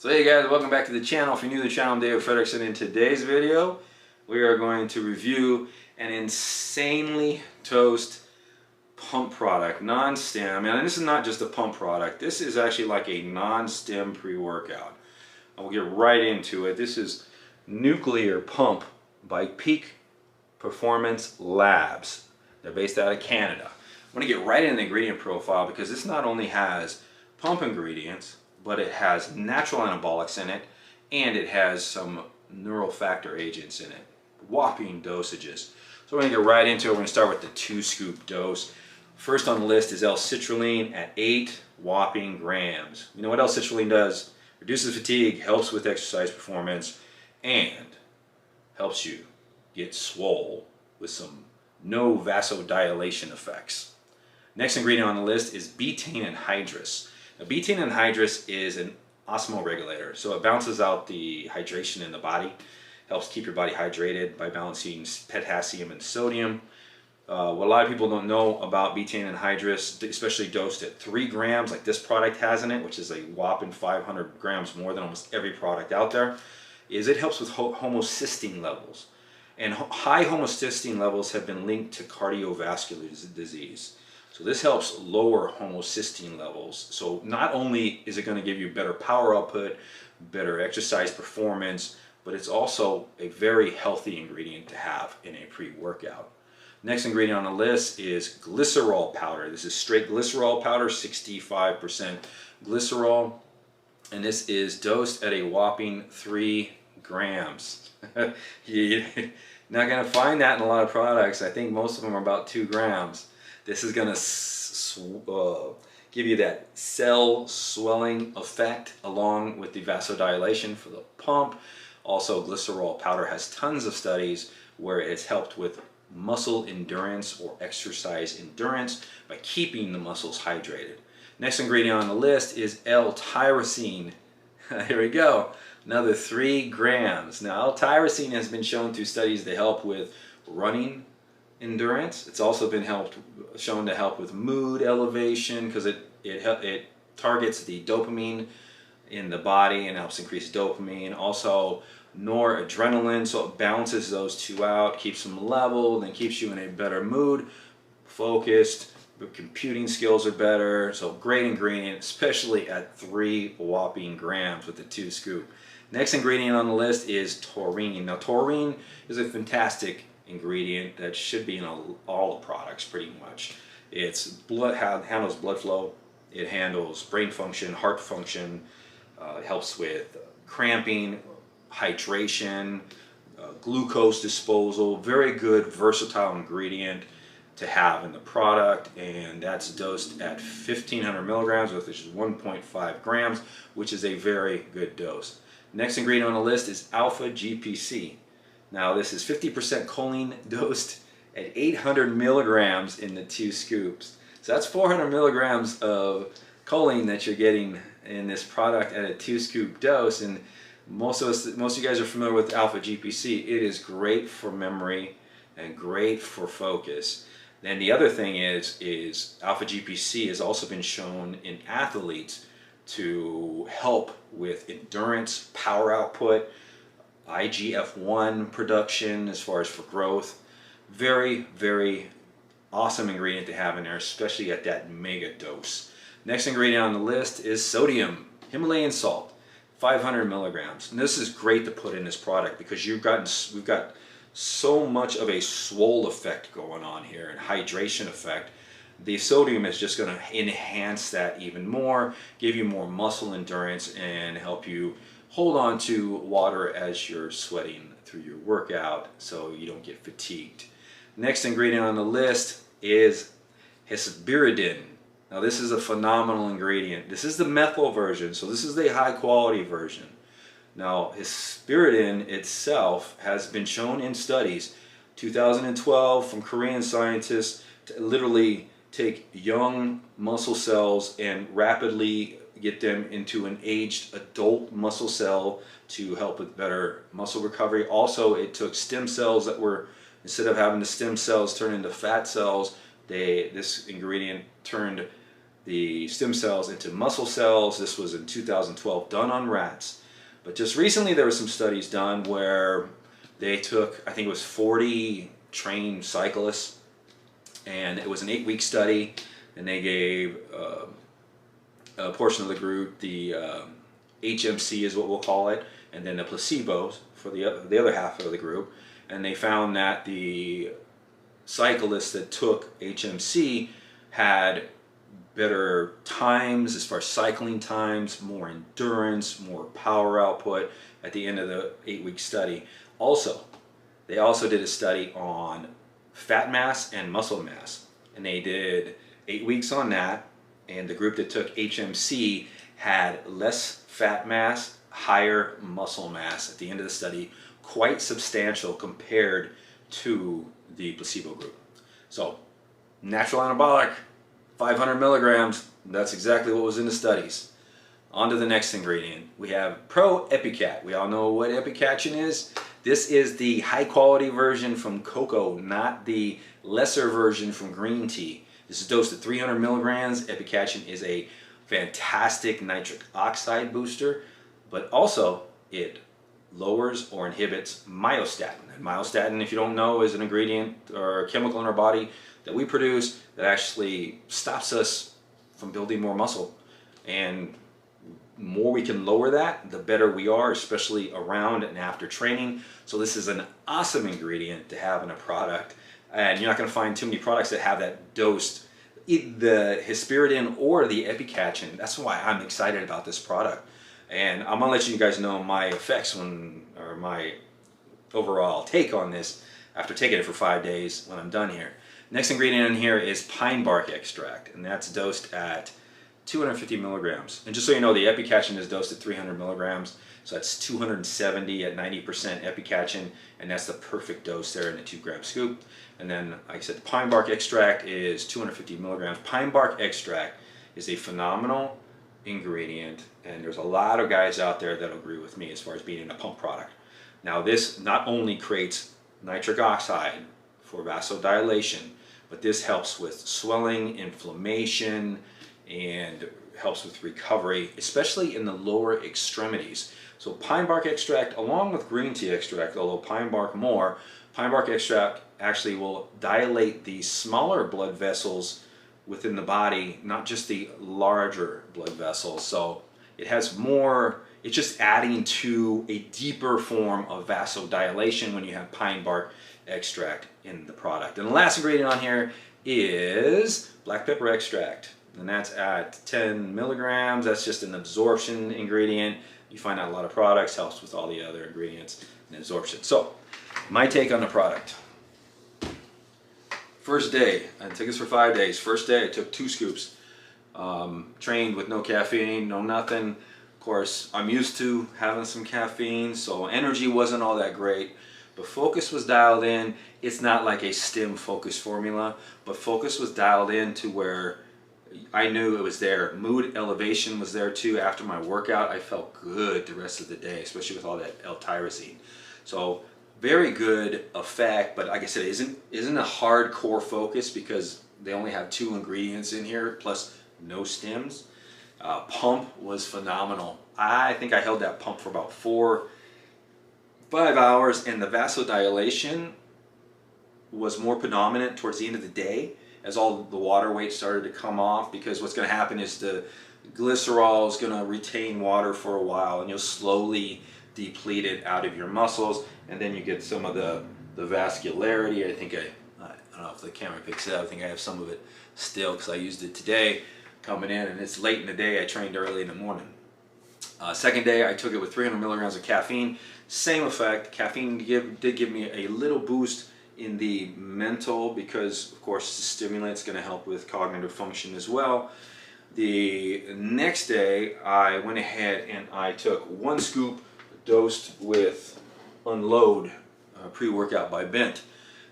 So hey guys, welcome back to the channel. If you're new to the channel, I'm David Fredrickson. In today's video, we are going to review an insanely toast pump product, non-stim. And this is not just a pump product. This is actually like a non-stim pre-workout. We'll get right into it. This is Nuclear Pump by Peak Performance Labs. They're based out of Canada. I'm going to get right into the ingredient profile because this not only has pump ingredients, but it has natural anabolics in it, and it has some neural factor agents in it. Whopping dosages. So we're going to get right into it. We're going to start with the 2-scoop dose. First on the list is L-citrulline at 8 whopping grams. You know what L-citrulline does? Reduces fatigue, helps with exercise performance, and helps you get swole with some no vasodilation effects. Next ingredient on the list is betaine anhydrous. Now, betaine anhydrous is an osmoregulator, so it balances out the hydration in the body, helps keep your body hydrated by balancing potassium and sodium. What a lot of people don't know about betaine anhydrous, especially dosed at 3 grams like this product has in it, which is a whopping 500 grams more than almost every product out there, is it helps with homocysteine levels. And high homocysteine levels have been linked to cardiovascular disease. So this helps lower homocysteine levels. So not only is it going to give you better power output, better exercise performance, but it's also a very healthy ingredient to have in a pre-workout. Next ingredient on the list is glycerol powder. This is straight glycerol powder, 65% glycerol, and this is dosed at a whopping 3 grams. You're not going to find that in a lot of products. I think most of them are about 2 grams. This is going to give you that cell swelling effect along with the vasodilation for the pump. Also, glycerol powder has tons of studies where it's helped with muscle endurance or exercise endurance by keeping the muscles hydrated. Next ingredient on the list is L-tyrosine. Here we go, another 3 grams. Now, L-tyrosine has been shown through studies to help with running endurance. It's also been shown to help with mood elevation because it targets the dopamine in the body and helps increase dopamine. Also noradrenaline, so it balances those two out, keeps them level, then keeps you in a better mood, focused, computing skills are better. So great ingredient, especially at 3 whopping grams with the 2-scoop. Next ingredient on the list is taurine. Now taurine is a fantastic ingredient that should be in all the products pretty much. It's handles blood flow, it handles brain function, heart function, it helps with cramping, hydration, glucose disposal. Very good versatile ingredient to have in the product, and that's dosed at 1500 milligrams, which is 1.5 grams, which is a very good dose. Next ingredient on the list is AlphaGPC. Now this is 50% choline dosed at 800 milligrams in the 2 scoops. So that's 400 milligrams of choline that you're getting in this product at a 2-scoop dose. And most of you guys are familiar with AlphaGPC. It is great for memory and great for focus. Then the other thing is AlphaGPC has also been shown in athletes to help with endurance, power output, IGF-1 production as far as for growth. Very, very awesome ingredient to have in there, especially at that mega dose. Next ingredient on the list is sodium, Himalayan salt, 500 milligrams. And this is great to put in this product because we've got so much of a swole effect going on here and hydration effect. The sodium is just going to enhance that even more, give you more muscle endurance, and help you hold on to water as you're sweating through your workout so you don't get fatigued. Next ingredient on the list is pyridin. Now this is a phenomenal ingredient. This is the methyl version, so this is the high quality version. Now pyridin itself has been shown in studies, 2012 from Korean scientists, to literally take young muscle cells and rapidly get them into an aged adult muscle cell to help with better muscle recovery. Also, it took stem cells that were, instead of having the stem cells turn into fat cells, this ingredient turned the stem cells into muscle cells. This was in 2012, done on rats. But just recently there were some studies done where they took, I think it was 40 trained cyclists, and it was an 8-week study, and they gave a portion of the group the HMC is what we'll call it, and then the placebos for the other half of the group. And they found that the cyclists that took HMC had better times as far as cycling times, more endurance, more power output at the end of the 8-week study. Also, they also did a study on fat mass and muscle mass, and they did 8 weeks on that, and the group that took HMC had less fat mass, higher muscle mass at the end of the study, quite substantial compared to the placebo group. So, natural anabolic, 500 milligrams, that's exactly what was in the studies. On to the next ingredient. We have Pro-Epicat. We all know what epicatchen is. This is the high quality version from cocoa, not the lesser version from green tea. This is dosed at 300 milligrams. Epicatchen is a fantastic nitric oxide booster, but also it lowers or inhibits myostatin. And myostatin, if you don't know, is an ingredient or a chemical in our body that we produce that actually stops us from building more muscle. And the more we can lower that, the better we are, especially around and after training. So this is an awesome ingredient to have in a product. And you're not going to find too many products that have that dosed, the hesperidin or the epicatchen. That's why I'm excited about this product. And I'm going to let you guys know my effects or my overall take on this after taking it for 5 days when I'm done here. Next ingredient in here is pine bark extract, and that's dosed at 250 milligrams. And just so you know, the epicatchen is dosed at 300 milligrams, so that's 270 at 90% epicatchen, and that's the perfect dose there in a 2-gram scoop. And then, like I said, the pine bark extract is 250 milligrams. Pine bark extract is a phenomenal ingredient, and there's a lot of guys out there that agree with me as far as being a pump product. Now, this not only creates nitric oxide for vasodilation, but this helps with swelling, inflammation, and helps with recovery, especially in the lower extremities. So pine bark extract, along with green tea extract, although pine bark more, pine bark extract actually will dilate the smaller blood vessels within the body, not just the larger blood vessels. So it has more, it's just adding to a deeper form of vasodilation when you have pine bark extract in the product. And the last ingredient on here is black pepper extract, and that's at 10 milligrams. That's just an absorption ingredient. You find out a lot of products, helps with all the other ingredients and absorption. So my take on the product. First day, I took this for 5 days. First day I took 2 scoops. Trained with no caffeine, no nothing. Of course, I'm used to having some caffeine, so energy wasn't all that great. But focus was dialed in. It's not like a STIM focus formula, but focus was dialed in to where I knew it was there. Mood elevation was there too. After my workout, I felt good the rest of the day, especially with all that LTyrosine. So very good effect, but like I said, it isn't a hardcore focus because they only have 2 ingredients in here, plus no stims. Pump was phenomenal. I think I held that pump for about 4-5 hours, and the vasodilation was more predominant towards the end of the day as all the water weight started to come off, because what's going to happen is the glycerol is going to retain water for a while, and you'll slowly deplete it out of your muscles, and then you get some of the vascularity. I think I don't know if the camera picks it up. I think I have some of it still because I used it today coming in, and it's late in the day. I trained early in the morning. Second day I took it with 300 milligrams of caffeine. Same effect. Caffeine did give me a little boost in the mental, because of course the stimulant's going to help with cognitive function as well. The next day I went ahead and I took 1 scoop dosed with Unload pre-workout by Bent.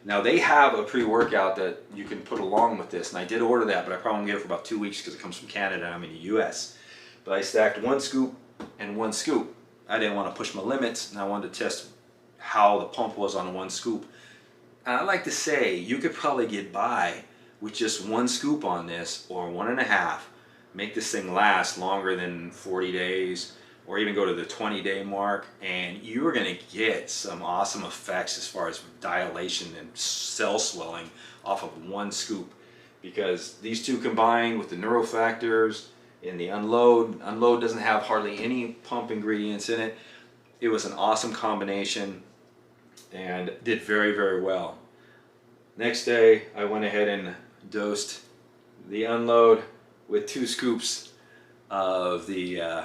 Now they have a pre-workout that you can put along with this, and I did order that, but I probably won't get it for about 2 weeks because it comes from Canada and I'm in the US. But I stacked 1 scoop and 1 scoop. I didn't want to push my limits, and I wanted to test how the pump was on 1 scoop. And I like to say you could probably get by with just 1 scoop on this, or 1.5, make this thing last longer than 40 days or even go to the 20-day mark, and you're going to get some awesome effects as far as dilation and cell swelling off of one scoop, because these two combined with the neurofactors and the unload doesn't have hardly any pump ingredients in it. It was an awesome combination and did very, very well. Next day I went ahead and dosed the unload with 2 scoops of the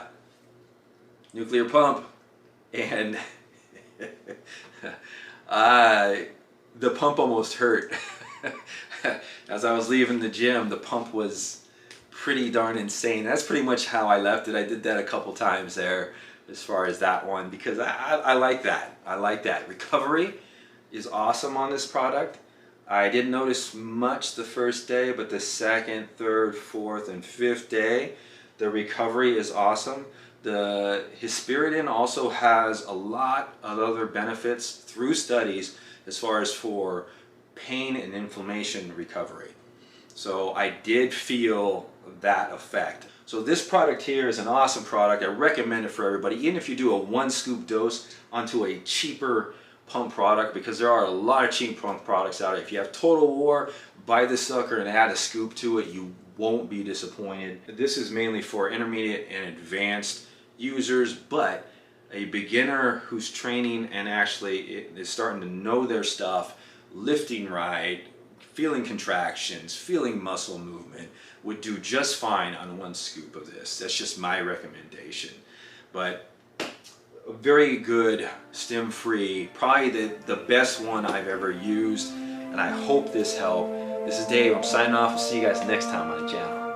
nuclear pump, and the pump almost hurt. As I was leaving the gym, the pump was pretty darn insane. That's pretty much how I left it. I did that a couple times there as far as that one, because I like that. I like that. Recovery is awesome on this product. I didn't notice much the first day, but the second, third, fourth, and fifth day, the recovery is awesome. The Himalayan also has a lot of other benefits through studies as far as for pain and inflammation recovery. So I did feel that effect. So this product here is an awesome product. I recommend it for everybody, even if you do a 1 scoop dose onto a cheaper pump product, because there are a lot of cheap pump products out there. If you have Total War, buy this sucker and add a scoop to it. You won't be disappointed. This is mainly for intermediate and advanced users, but a beginner who's training and actually is starting to know their stuff, lifting right, feeling contractions, feeling muscle movement, would do just fine on 1 scoop of this. That's just my recommendation. But a very good STIM-free, probably the best one I've ever used, and I hope this helped. This is Dave. I'm signing off. I'll see you guys next time on the channel.